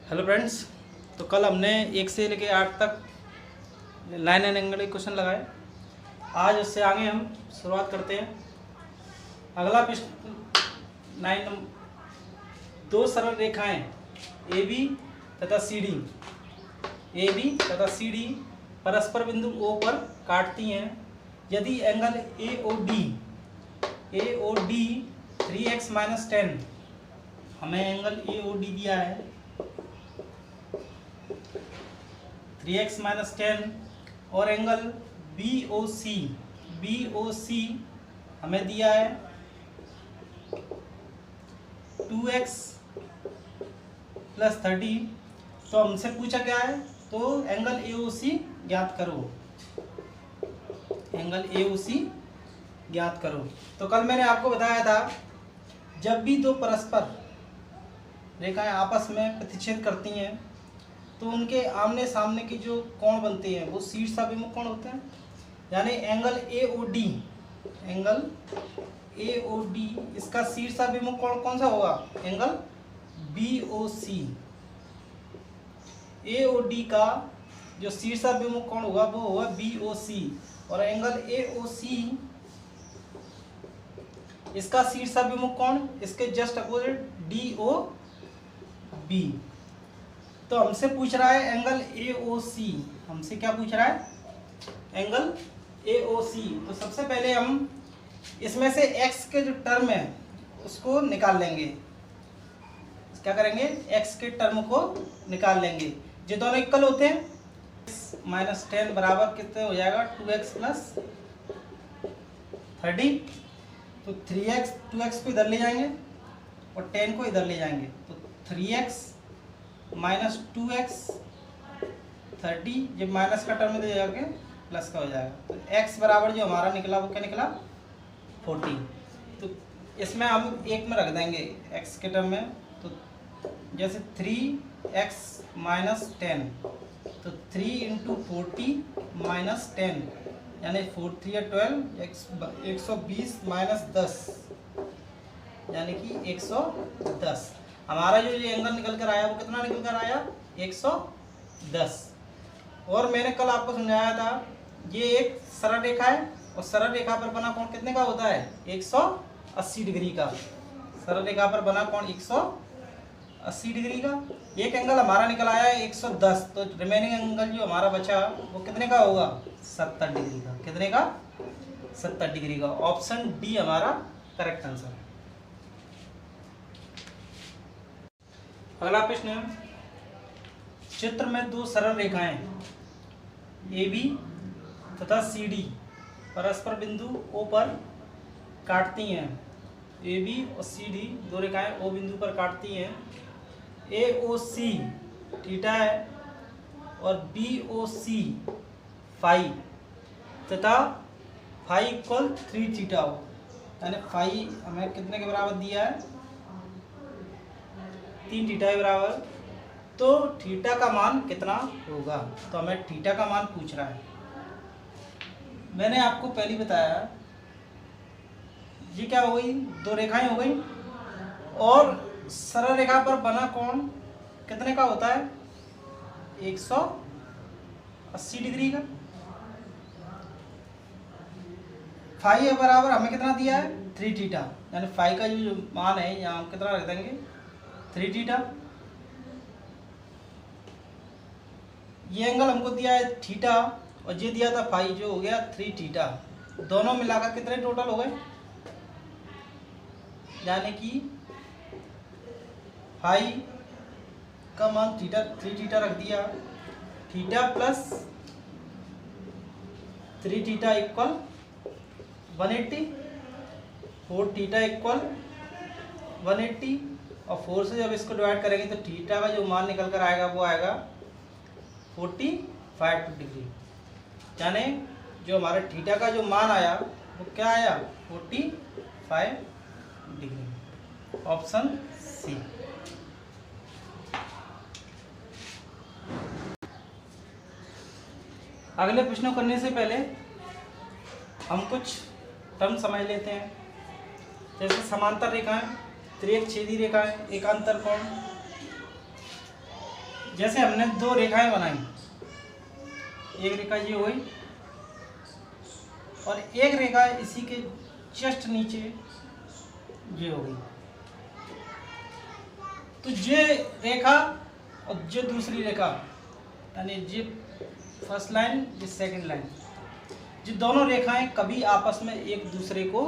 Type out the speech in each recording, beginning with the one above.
Hello friends. तो कल हमने 1 से लेकर 8 तक लाइन एंड एंगल के क्वेश्चन लगाए। आज उससे आगे हम शुरुआत करते हैं। अगला प्रश्न 9 नंबर, दो सरल रेखाएं AB तथा CD परस्पर बिंदु O पर काटती हैं। यदि एंगल AOD 3x - 10, हमें एंगल AOD दिया है 3x - 10 और एंगल BOC हमें दिया है 2x + 30। तो हमसे पूछा क्या है, तो एंगल AOC ज्ञात करो, एंगल AOC ज्ञात करो। तो कल मैंने आपको बताया था, जब भी दो परस्पर रेखाएं आपस में प्रतिच्छेद करती हैं तो उनके आमने सामने की जो कोण बनते हैं वो शीर्षाभिमुख कोण होते हैं। यानी एंगल AOD इसका शीर्षाभिमुख कोण कौन सा होगा, एंगल BOC। AOD का जो शीर्षाभिमुख कोण होगा वो होगा BOC, और एंगल AOC इसका शीर्षाभिमुख कोण इसके जस्ट अपोजिट DOB। तो हमसे पूछ रहा है एंगल AOC, हमसे क्या पूछ रहा है, एंगल AOC। तो सबसे पहले हम इसमें से x के जो टर्म है उसको निकाल लेंगे। क्या करेंगे, x के टर्म को निकाल लेंगे। जो दोनों इक्वल होते हैं, - 10 बराबर कितने हो जाएगा, 2x + 30। तो 3x 2x को इधर ले जाएंगे और 10 को इधर ले जाएंगे, तो 3x - 2x 30, जब माइनस का टर्म दे जाके प्लस का हो जाएगा। तो x बराबर जो हमारा निकला वो क्या निकला, 40। तो इसमें हम एक में रख देंगे x के टर्म में। तो जैसे 3x - 10, तो 3 × 40 - 10 यानी 4 3 या 12, 120 - 10 यानी कि 110। हमारा जो ये एंगल निकल कर आया वो कितना निकल कर आया, 110। और मैंने कल आपको समझाया था, ये एक सरल रेखा है और सरल रेखा पर बना कोण कितने का होता है, 180 डिग्री का। सरल रेखा पर बना कोण 180 डिग्री का। एक एंगल हमारा निकल आया है 110, तो रिमेनिंग एंगल जो हमारा बचा वो कितने का होगा, 70 डिग्री का। कितने का, 70 डिग्री का। ऑप्शन डी हमारा करेक्ट आंसर है। अगला प्रश्न है, चित्र में दो सरल रेखाएं AB तथा CD परस्पर बिंदु O पर काटती हैं। AB और CD दो रेखाएं O बिंदु पर काटती हैं। AOC थीटा है और BOC फाई तथा फाई = 3 थीटा हो। यानी फाई हमें कितने के बराबर दिया है, 3 थीटा के बराबर। तो थीटा का मान कितना होगा, तो हमें थीटा का मान पूछ रहा है। मैंने आपको पहले बताया, ये क्या हो गई, दो रेखाएं हो गई और सरल रेखा पर बना कोण कितने का होता है, 180 डिग्री का। फाई बराबर हमें कितना दिया है, 3 थीटा। यानी फाई का जो मान है यहाँ हम कितना रख देंगे, 3 थीटा। ये एंगल हमको दिया है थीटा और ये दिया था फाई, जो हो गया 3 थीटा। दोनों मिलाकर कितने टोटल हो गए, यानी कि फाई का मान 3 थीटा रख दिया। थीटा प्लस 3 थीटा = 180, 4 थीटा = 180, और 4 से जब इसको डिवाइड करेंगे तो थीटा का जो मान निकल कर आएगा वो आएगा 45 डिग्री। यानी जो हमारे थीटा का जो मान आया वो क्या आया, 45 डिग्री। Option C. अगले प्रश्नों करने से पहले हम कुछ टर्म समझ लेते हैं। जैसे समांतर रेखाएं, त्रिक छेदी रेखाएं, एकांतर कोण, जैसे हमने दो रेखाएं बनाई, एक रेखा ये हुई और एक रेखा इसी के जस्ट नीचे ये हो गई। तो ये रेखा और ये दूसरी रेखा, यानी ये फर्स्ट लाइन ये सेकंड लाइन, ये दोनों रेखाएं कभी आपस में एक दूसरे को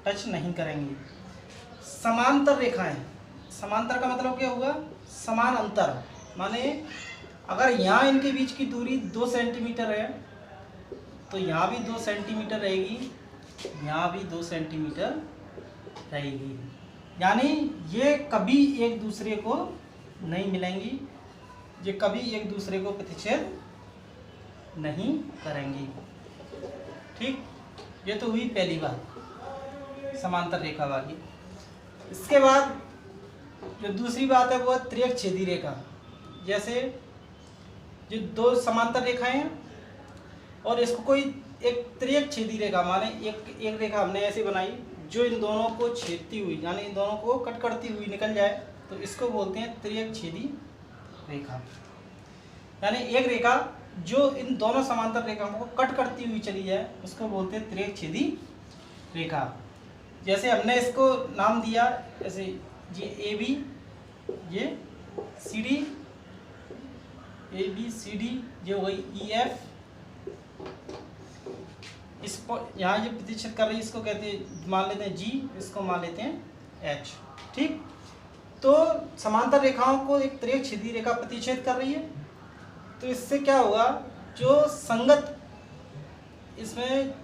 टच नहीं करेंगी। समांतर रेखाएं, समांतर का मतलब क्या हुआ? समान अंतर, माने अगर यहाँ इनके बीच की दूरी 2 सेंटीमीटर है तो यहाँ भी 2 सेंटीमीटर रहेगी, यहाँ भी 2 सेंटीमीटर रहेगी, यानी ये कभी एक दूसरे को नहीं मिलेंगी, ये कभी एक दूसरे को प्रतिच्छेद नहीं करेंगी। ठीक, ये तो हुई पहली बात समांतर रेखा वाली। इसके बाद जो दूसरी बात है वो है त्रियक छेदी रेखा। जैसे जो दो समांतर रेखाएं हैं और इसको कोई एक त्रियक छेदी रेखा, माने एक रेखा हमने ऐसे बनाई जो इन दोनों को छेदती हुई, यानी इन दोनों को कट करती हुई निकल जाए, तो इसको बोलते हैं त्रियक छेदी रेखा। यानी एक रेखा जो इन दोनों समांतर रेखाओं को कट करती हुई चली जाए उसको बोलते हैं त्रियक छेदी रेखा। जैसे हमने इसको नाम दिया, ऐसे ये ए बी, ये C D, A B C D, ये हो गई ई एफ, इसको यहाँ ये प्रतिच्छेद कर रही है, इसको कहते हैं, मान लेते हैं जी, इसको मान लेते हैं एच। ठीक, तो समांतर रेखाओं को एक त्रियक छेदी रेखा प्रतिच्छेद कर रही है, तो इससे क्या होगा, जो संगत इसमें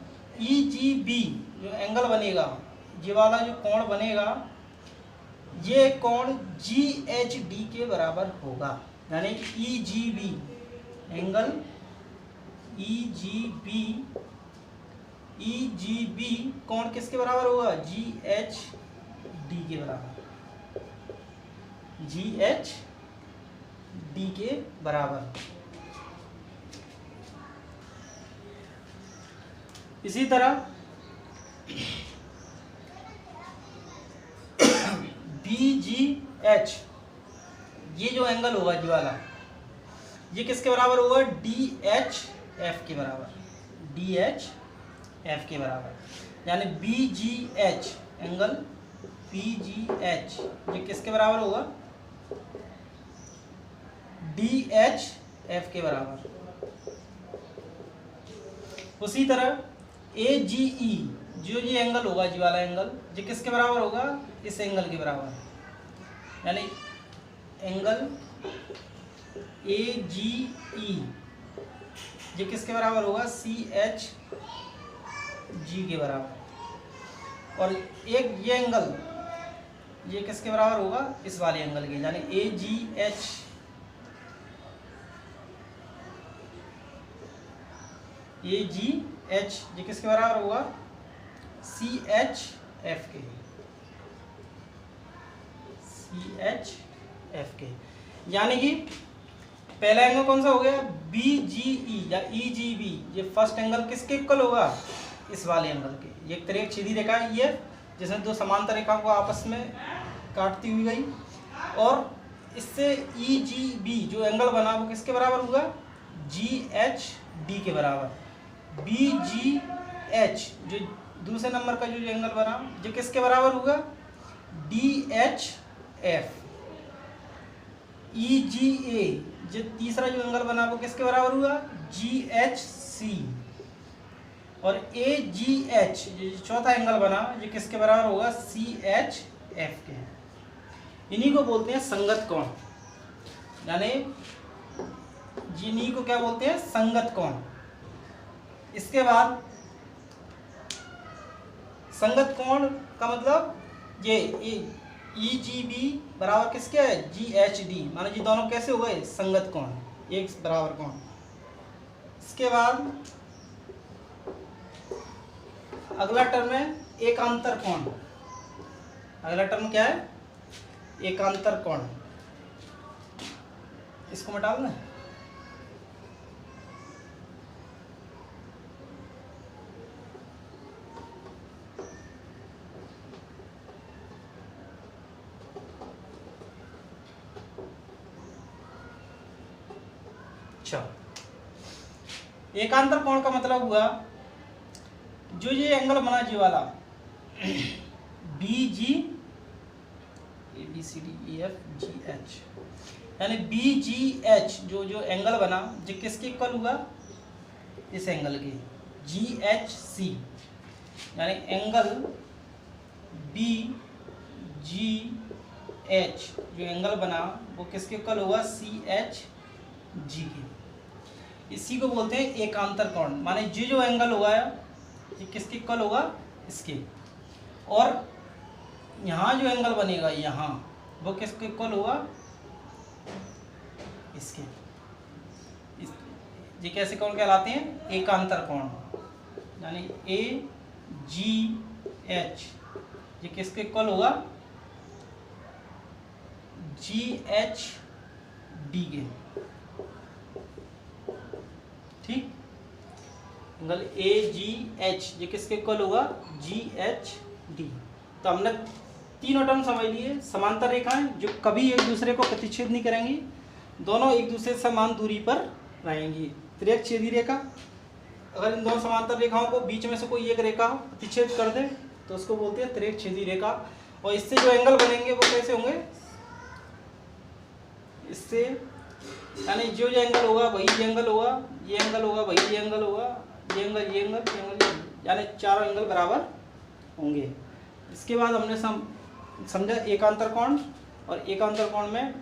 ई जी बी जो एंगल बनेगा, ये वाला जो कोण बनेगा, ये कोण जी एच डी के बराबर होगा। यानी E G B angle E G B कोण किसके बराबर होगा? जी एच डी के बराबर, जी एच डी के बराबर। इसी तरह बी जी एच, ये जो एंगल होगा जी वाला, ये किसके बराबर होगा? डी एच एफ के बराबर, डी एच एफ के बराबर। यानी B G H angle B G H ये किसके बराबर होगा? डी एच एफ के बराबर। उसी तरह ए जी ई, जो ये एंगल होगा जी वाला एंगल, ये किसके बराबर होगा? इस एंगल के बराबर। यानी एंगल ए जी ई ये किसके बराबर होगा? सी एच जी के बराबर। और एक ये एंगल, ये किसके बराबर होगा? इस वाले एंगल के, यानी ए जी एच ये किसके बराबर होगा? सी एच एफ के, सी एच एफ के। यानी कि पहला एंगल कौन सा हो गया? बी जी ई या ई जी बी, ये फर्स्ट एंगल किसके इक्वल होगा? इस वाले एंगल के। ये एक त्रियक छेदी रेखा है ये, जिसमें दो समांतर रेखाओं को आपस में काटती हुई गई, और इससे ई जी बी जो एंगल बना वो किसके बराबर होगा? जी एच डी के बराबर। बी जी एच जो दूसरे नंबर का जो एंगल बना, ये किसके बराबर होगा? D H F. E G A जो तीसरा जो एंगल बना वो किसके बराबर हुआ? G H C. और ए जी एच जो चौथा एंगल बना, ये किसके बराबर होगा? सी एच एफ के। इन्हीं को बोलते हैं संगत कोण, यानी इन्हीं को क्या बोलते हैं? संगत कोण। इसके बाद संगत कोण का मतलब ये ई जी बी बराबर किसके है? जी एच डी, माने जी दोनों कैसे हो गए? संगत कोण, एक बराबर कोण। इसके बाद अगला टर्म है एकांतर कोण। अगला टर्म क्या है? एकांतर कोण। इसको मिटा देना। अच्छा, एकांतर कोण का मतलब हुआ जो ये एंगल बना जी वाला B G A B C D E F G H, यानी बी जी एच जो एंगल बना जो किसके इक्वल हुआ, इस एंगल के जी एच सी, यानी एंगल बी जी एच जो एंगल बना वो किसके इक्वल हुआ, सी एच जी के। इसी को बोलते हैं एकांतर कोण, माने जो एंगल हुआ है ये किसके इक्वल होगा, इसके। और यहाँ जो एंगल बनेगा यहाँ वो किसके इक्वल होगा, इसके। ये कैसे कोण कहलाते हैं, एकांतर कोण, यानी ए जी एच ये किसके इक्वल होगा, जी एच डी के। ठीक, एंगल ए जी एच ये किसके इक्वल होगा, जी एच डी। तो हमने तीनों टर्म समझ लिए। समांतर रेखाएं जो कभी एक दूसरे को प्रतिच्छेद नहीं करेंगी, दोनों एक दूसरे से समान दूरी पर रहेंगी। तिर्यक छेदी रेखा, अगर इन दोनों समांतर रेखाओं को बीच में से कोई एक रेखा प्रतिच्छेद कर दे तो उसको बोलते हैं तिर्यक छेदी रेखा। और इससे जो एंगल बनेंगे वो कैसे होंगे, इससे यानी जो एंगल होगा वही एंगल होगा, ये एंगल होगा वही एंगल होगा, ये एंगल ये एंगल ये एंगल, यानी चारों एंगल बराबर होंगे। इसके बाद हमने समझा एकांतर कोण, और एकांतर कोण में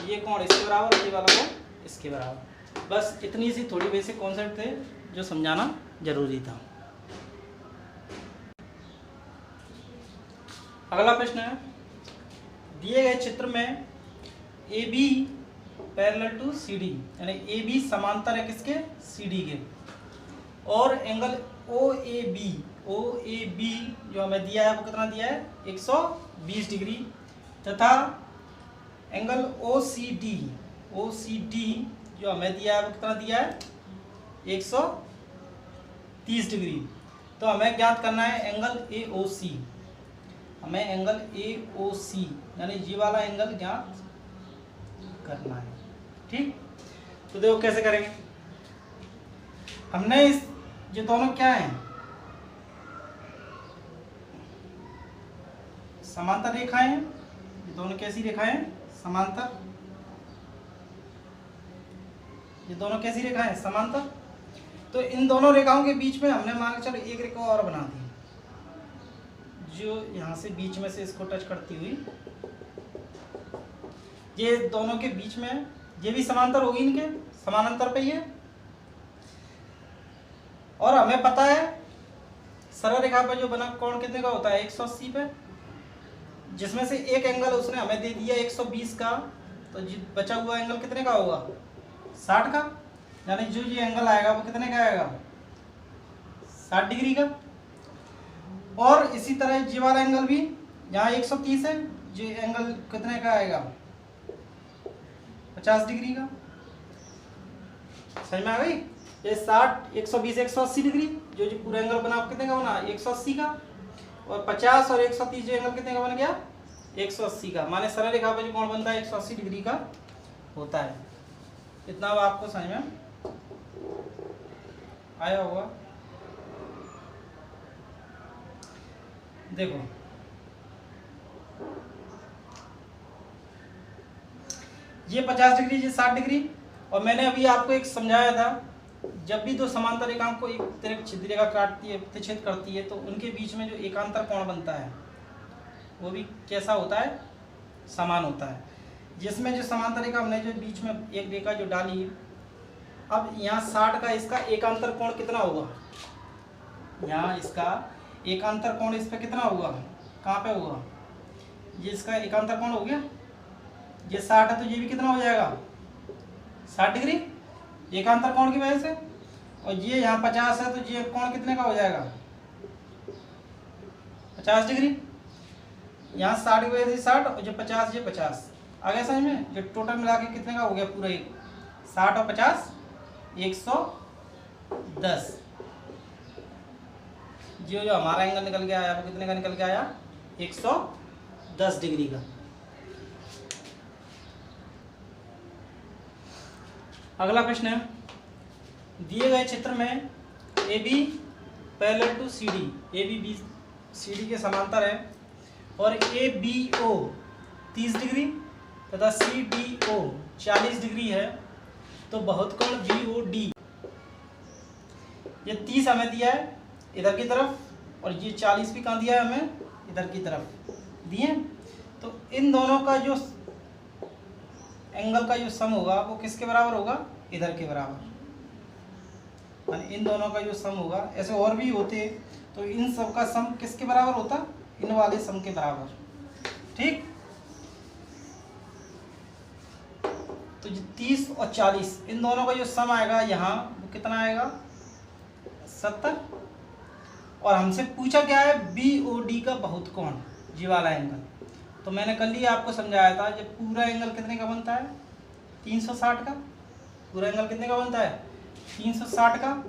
ये कोण इसके बराबर, ये वाला कोण इसके बराबर। बस इतनी सी थोड़ी बेसिक कॉन्सेप्ट थे जो समझाना जरूरी था। अगला प्रश्न है, दिए गए चित्र में A B parallel to C D, यानी ए बी समांतर है किसके, सी डी के, और एंगल ओ ए बी जो हमें दिया है वो कितना दिया है, 120 डिग्री, तथा एंगल ओ सी डी जो हमें दिया है वो कितना दिया है, 130 डिग्री। तो हमें ज्ञात करना है एंगल ए ओ सी, हमें एंगल ए ओ सी यानी जी वाला एंगल ज्ञात करना है। ठीक, तो देखो कैसे करेंगे। हमने इस ये दोनों क्या हैं, समांतर रेखाएं हैं, ये दोनों कैसी रेखाएं हैं, समांतर, ये दोनों कैसी रेखाएं हैं, समांतर। तो इन दोनों रेखाओं के बीच में हमने मान के चलो एक रेखा और बना दी जो यहाँ से बीच में से इसको टच करती हुई, ये दोनों के बीच में, ये भी समांतर होगी, इनके समानांतर पे ये। और हमें पता है सरल रेखा पर जो बना कोण कितने का होता है, 180 पे, जिसमें से एक एंगल उसने हमें दे दिया 120 का, तो बचा हुआ एंगल कितने का होगा, 60 का, यानी जो ये एंगल आएगा वो कितने का आएगा, 60 डिग्री का। और इसी तरह ये वाला एंगल भी यहाँ 130 है, ये एंगल कितने का आएगा, 50 डिग्री का। समझ में आ गई, ये 60 120 180 डिग्री जो पूरा एंगल बना कितने का बना, 180 का, और 50 और 130 जो एंगल कितने का बन गया, 180 का। माने सरल रेखा पर जो कोण बनता है 180 डिग्री का होता है। इतना अब आपको समझ में आया होगा। देखो ये 50 डिग्री, ये 60 डिग्री, और मैंने अभी आपको एक समझाया था जब भी दो समांतर रेखाओं को एक तिर्यक छेदी रेखा काटती है, प्रतिच्छेद करती है, तो उनके बीच में जो एकांतर कोण बनता है वो भी कैसा होता है, समान होता है। जिसमें जो समांतर रेखा हमने जो बीच में एक रेखा जो डाली, अब यहाँ 60 का इसका एकांतर कोण कितना होगा, यहाँ इसका एकांतर कोण इस पे कितना होगा, कहाँ पे होगा, ये इसका एकांतर कोण हो गया, ये 60 है तो ये भी कितना हो जाएगा, 60 डिग्री एकांतर कोण की वजह से। और ये यहाँ 50 है तो ये कोण कितने का हो जाएगा, 50 डिग्री। यहाँ 60 की वजह से 60, और जो 50 ये 50 आ गया समझ में। जो टोटल मिला के कितने का हो गया पूरा, एक 60 और 50 110। जो हमारा एंगल निकल के आया वो कितने का निकल के आया, 110 डिग्री का। अगला प्रश्न है, दिए गए चित्र में A B parallel to C D, A B C D के समांतर है और ए बी ओ 30 डिग्री तथा सी डी ओ 40 डिग्री है, तो बहुतकोण बी ओ डी, ये 30 हमें दिया है इधर की तरफ और ये 40 भी कहाँ दिया है हमें, इधर की तरफ दिए। तो इन दोनों का जो एंगल का जो सम होगा वो किसके बराबर होगा, इधर के बराबर, यानी इन दोनों का जो सम होगा, ऐसे और भी होते तो इन सब का सम किसके बराबर होता, इन वाले सम के बराबर। ठीक, तो ये 30 और 40 इन दोनों का जो सम आएगा यहाँ वो कितना आएगा, 70। और हमसे पूछा क्या है, बी ओ डी का बहुतकोण, जी वाला एंगल। तो मैंने कल ही आपको समझाया था, जब पूरा एंगल कितने का बनता है, 360 का। पूरा एंगल कितने का बनता है, 360 का,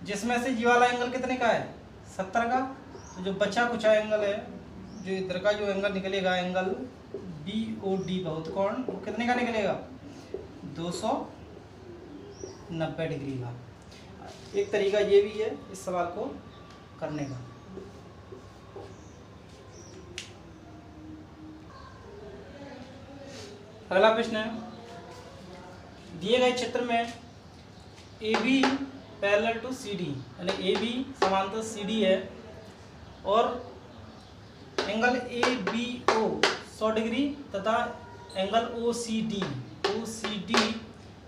जिसमें से जी वाला एंगल कितने का है, 70 का। तो जो बचा कुचा एंगल है, जो इधर का जो एंगल निकलेगा, एंगल बी ओ डी बहुतकोण, वो कितने का निकलेगा, 290 डिग्री का। एक तरीका ये भी है इस सवाल को करने का। अगला प्रश्न है, दिए गए चित्र में A B parallel to C D, यानी ए बी समांतर सी डी है और angle A B O 100 degree तथा angle O C D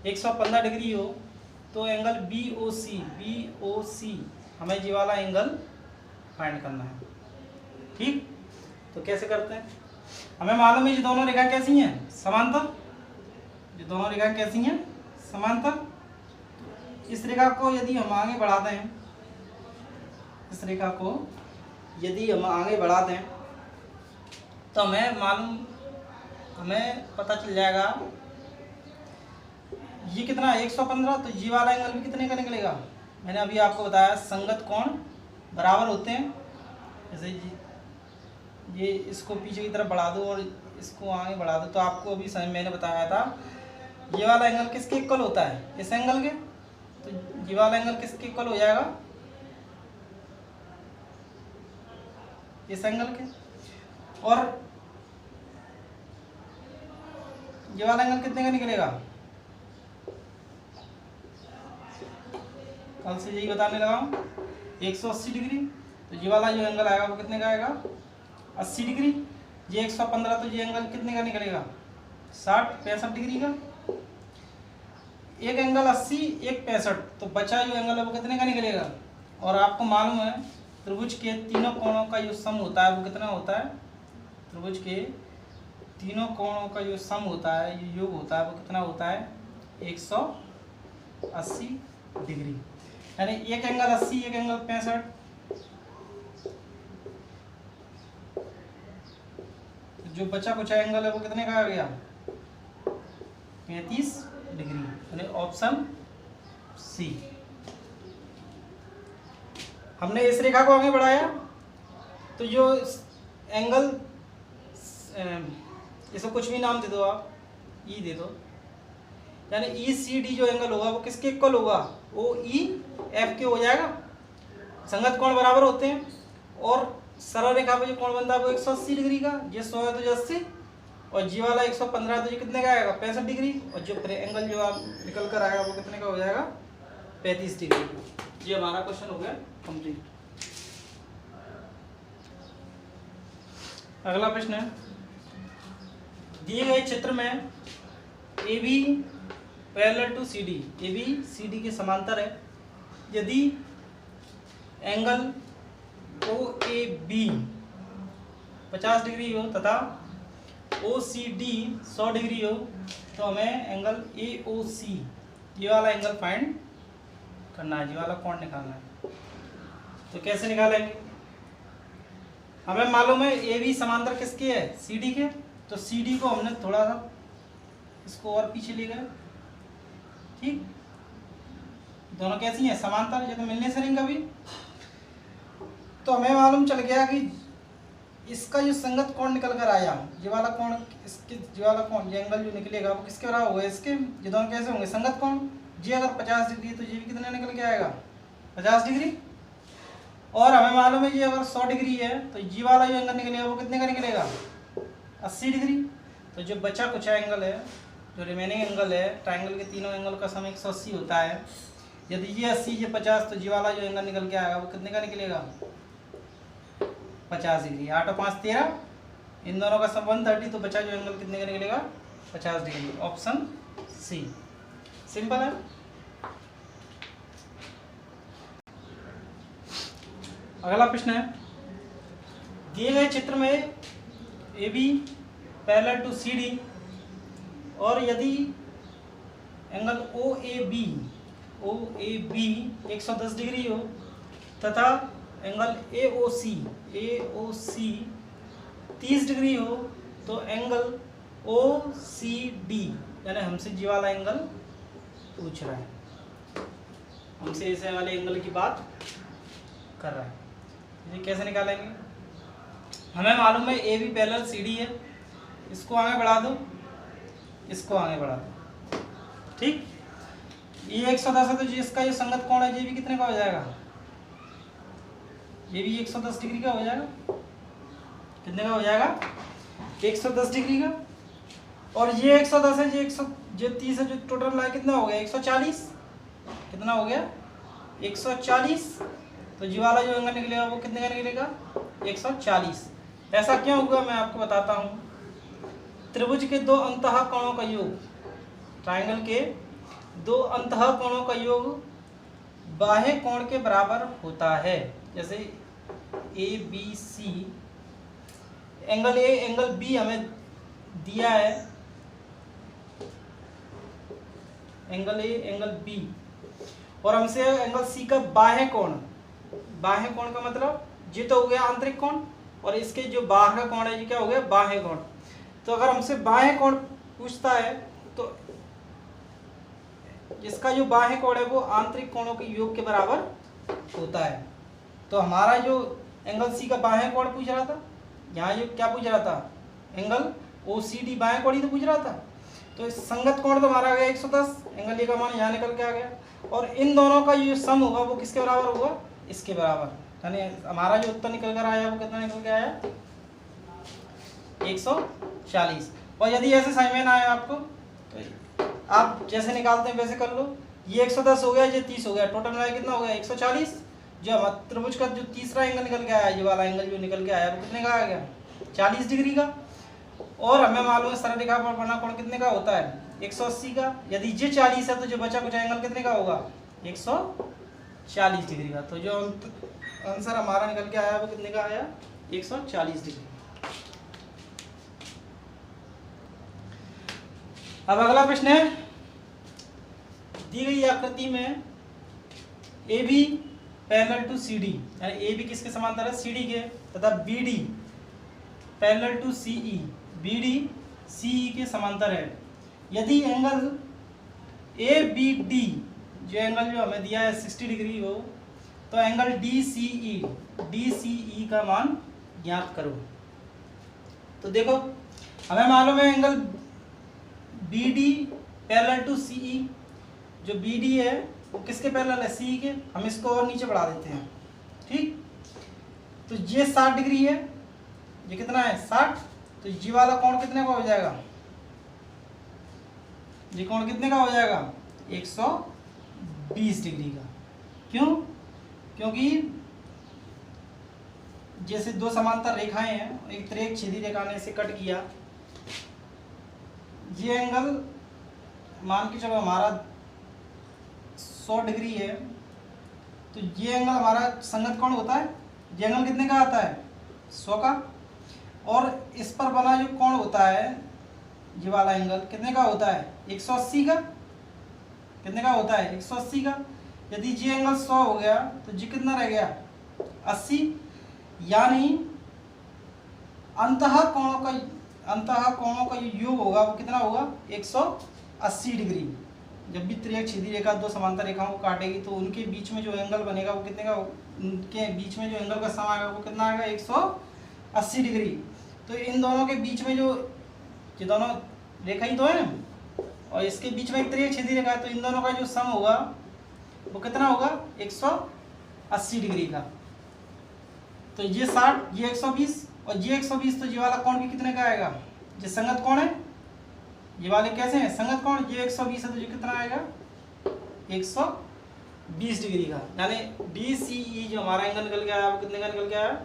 115 degree हो, तो एंगल बी ओ सी हमें जी वाला एंगल फाइंड करना है। ठीक, तो कैसे करते हैं, हमें मालूम है ये दोनों रेखा कैसी हैं, समांतर। ये दोनों रेखा कैसी हैं, समांतर। इस रेखा को यदि हम आगे बढ़ा दें, इस रेखा को यदि हम आगे बढ़ा दें तो हमें पता चल जाएगा ये कितना 115, तो ये वाला एंगल भी कितने का निकलेगा। मैंने अभी आपको बताया संगत कोण बराबर होते हैं। जैसे ये इसको पीछे की तरफ बढ़ा दो और इसको आगे बढ़ा दो, तो आपको अभी समझ मैंने बताया था ये वाला एंगल किसके इक्वल होता है, इस एंगल के। तो ये वाला एंगल किसके इक्वल हो जाएगा, इस एंगल के। और ये वाला एंगल कितने का निकलेगा, कल से यही बताने लगा हूँ, 180 डिग्री। तो ये वाला जो एंगल आएगा वो कितने का आएगा, 80 डिग्री। ये 115, तो ये एंगल कितने का निकलेगा, 65 डिग्री का। एक एंगल 80, एक 65, तो बचा जो एंगल है वो कितने का निकलेगा। और आपको मालूम है त्रिभुज के तीनों कोणों का जो सम होता है वो कितना होता है, त्रिभुज के तीनों कोणों का जो सम होता है, ये योग होता है, वो कितना होता है, 180 डिग्री। यानी एक एंगल 80, एक एंगल 65, जो बचा कुछ एंगल है वो कितने का आ गया, 35 डिग्री, यानी ऑप्शन सी। हमने इस रेखा को आगे बढ़ाया तो जो एंगल, इसको कुछ भी नाम दे दो आप, ई दे दो, यानी ई सी डी जो एंगल होगा वो किसके इक्वल होगा, ओ ई एफ के हो जाएगा। संगत कोण बराबर होते हैं और सरल रेखा पर जो कोण बनता है वो 180 डिग्री का। ये 100 है तो ये 80, और जी वाला 115 है तो ये कितने का आएगा, 65 डिग्री। और जो एंगल जो आप निकल कर आएगा वो कितने का हो जाएगा, 35 डिग्री। ये हमारा क्वेश्चन हो गया कंप्लीट। अगला प्रश्न है, दिए गए चित्र में A B parallel to C D, A B C D के समांतर है। यदि angle O A B 50 degree हो तथा ओ सी डी 100 डिग्री हो, तो हमें एंगल ए ओ सी ये वाला एंगल फाइंड करना है, ये वाला कोण निकालना है। तो कैसे निकालेंगे, हमें मालूम है ए बी समांतर किसके है, सी डी के। तो सी डी को हमने थोड़ा सा इसको और पीछे ले गए। ठीक, दोनों कैसी हैं, समांतर, ये तो मिलने से नहीं कभी। तो हमें मालूम चल गया कि इसका जो संगत कोण निकल कर आया, ये वाला कोण, इसके ये वाला कोण, ये एंगल जो निकलेगा वो किसके बराबर होगा, इसके। ये दोनों कैसे होंगे, संगत कोण। ये अगर 50 डिग्री है तो ये भी कितना निकल के आएगा, 50 डिग्री। और हमें मालूम है ये अगर 100 डिग्री है तो ये वाला जो एंगल निकलेगा वो कितने का निकलेगा, 80 डिग्री। तो जो बचा कुछ एंगल है, जो रिमेनिंग एंगल है ट्राइंगल के तीनों एंगल का सम 180 होता है। यदि ये 80 ये 50 तो ये वाला जो एंगल निकल के आएगा वो कितने का निकलेगा, 50 डिग्री। 8 और 5 13, इन दोनों का सम 130, तो बचा जो एंगल कितने का निकलेगा, 50 डिग्री। ऑप्शन सी, सिंपल है। अगला प्रश्न है, दिए गए चित्र में A B parallel to C D और यदि angle O A B 110 degree हो तथा angle A O C 30 degree हो तो एंगल ओ सी डी, यानी हमसे जी वाला एंगल पूछ रहा है, हमसे इस वाले एंगल की बात कर रहा है। ये कैसे निकालेंगे, हमें मालूम है A B parallel C D है, इसको आगे बढ़ा दो, इसको आगे बढ़ा दो, ठीक। ये 110 है तो जी इसका ये संगत कोण है, ये भी कितने का हो जाएगा, ये भी 110 डिग्री का हो जाएगा। कितने का हो जाएगा, 110 डिग्री का। और ये 110 है, ये 30 है, जो टोटल लाए कितना हो गया, 140। कितना हो गया, 140। तो जी वाला जो एंगल निकलेगा वो कितने का निकलेगा, 140। ऐसा क्यों होगा मैं आपको बताता हूँ। त्रिभुज के दो अंतः कोणों का योग, ट्राइंगल के दो अंतः कोणों का योग बाह्य कोण के बराबर होता है। जैसे A B C, angle A angle B हमें दिया है, एंगल ए एंगल बी, और हमसे एंगल सी का बाह्य कोण का मतलब ये तो हो गया आंतरिक कोण, और इसके जो बाहर का कोण है ये क्या हो गया, बाह्य कोण। तो अगर हमसे बाह्य कोण पूछता है तो इसका जो बाह्य कोण है वो आंतरिक कोणों के योग के बराबर होता है। तो हमारा जो एंगल सी का बाह्य कोण पूछ रहा था, यहाँ जो क्या पूछ रहा था, एंगल ओ सी डी बाह्य कोण ही तो पूछ रहा था। तो इस संगत कोण तो हमारा आ गया 110, एंगल ए का मान यहाँ निकल के आ गया, और इन दोनों का जो सम होगा वो किसके बराबर होगा, इसके बराबर। यानी हमारा जो उत्तर निकल कर आया वो कितना निकल के आया, 140। और यदि ऐसे समझ में ना आए आपको तो आप जैसे निकालते हैं वैसे कर लो। ये 110 हो गया, ये 30 हो गया, टोटल में कितना हो गया, 140। जो त्रिभुज का जो तीसरा एंगल निकल के आया, ये वाला एंगल जो निकल के आया वो कितने का आ गया, 40 डिग्री का। और हमें मालूम है सरल रेखा पर बना कोण कितने का होता है, 180 का। यदि ये 40 है तो जो बचा कुछ एंगल कितने का होगा, 140 डिग्री का। तो जो आंसर हमारा निकल के आया वो कितने का आया, 140 डिग्री। अब अगला प्रश्न है, दी गई आकृति में A B parallel to C D, यानी ए बी किसके समांतर है, सी डी के, तथा B D parallel to C E, B D C E के समांतर है। यदि एंगल ए बी डी, जो एंगल जो हमें दिया है 60 डिग्री हो, तो एंगल डी सी ई का मान ज्ञात करो। तो देखो हमें मालूम है angle B D parallel to C E, जो बी डी है वो किसके पैरेलल है, सी ई के। हम इसको और नीचे बढ़ा देते हैं, ठीक। तो ये 60 डिग्री है, ये कितना है 60। तो ये वाला कोण कितने का हो जाएगा, ये कोण कितने का हो जाएगा, 120 डिग्री का। क्यों, क्योंकि जैसे दो समांतर रेखाएं हैं, एक तिर्यक छेदी रेखा ने इसे कट किया, ये एंगल मान के चलो हमारा 100 डिग्री है, तो ये एंगल हमारा संगत कोण होता है। ये एंगल कितने का आता है, 100 का। और इस पर बना जो कोण होता है, ये वाला एंगल कितने का होता है, 180 का। कितने का होता है, 180 का। यदि ये एंगल 100 हो गया तो जी कितना रह गया, 80। यानी अंतः कोणों का योग होगा वो कितना होगा, 180 डिग्री। जब भी त्रियक छेदी रेखा दो समांतर रेखाओं को काटेगी तो उनके बीच में जो एंगल बनेगा वो कितने का, उनके बीच में जो एंगल का सम आएगा वो कितना आएगा, 80 डिग्री। तो इन दोनों के बीच में जो ये दोनों रेखा ही तो है और इसके बीच में एक तरीके छेदी रेखा है, तो इन दोनों का जो सम होगा वो कितना होगा 180 डिग्री का। तो ये 60, ये 120 और ये 120, तो ये वाला कोण भी कितने का आएगा, ये संगत कोण है, ये वाले कैसे हैं संगत कोण, ये 120 है तो ये कितना आएगा 120 डिग्री का। यानी DCE जो हमारा एंगल निकल के आया वो कितने का निकल के आया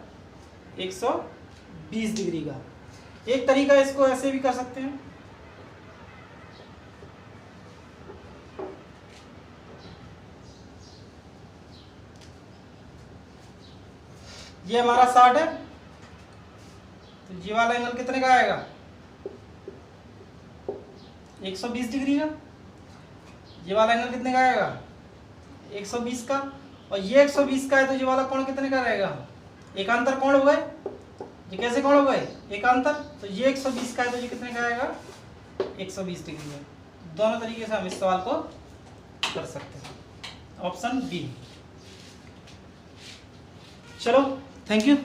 120 डिग्री का। एक तरीका इसको ऐसे भी कर सकते हैं, ये हमारा 60 है तो ये वाला एंगल कितने का आएगा 120 डिग्री का। ये वाला एंगल कितने का आएगा 120 का, और ये 120 का है तो ये वाला कोण कितने का रहेगा, एकांतर कोण हो गए, ये कैसे कोण हो गए एकांतर। तो ये 120 का है तो ये कितने का आएगा 120 डिग्री है। दोनों तरीके से हम इस सवाल को कर सकते हैं, ऑप्शन बी। चलो थैंक यू।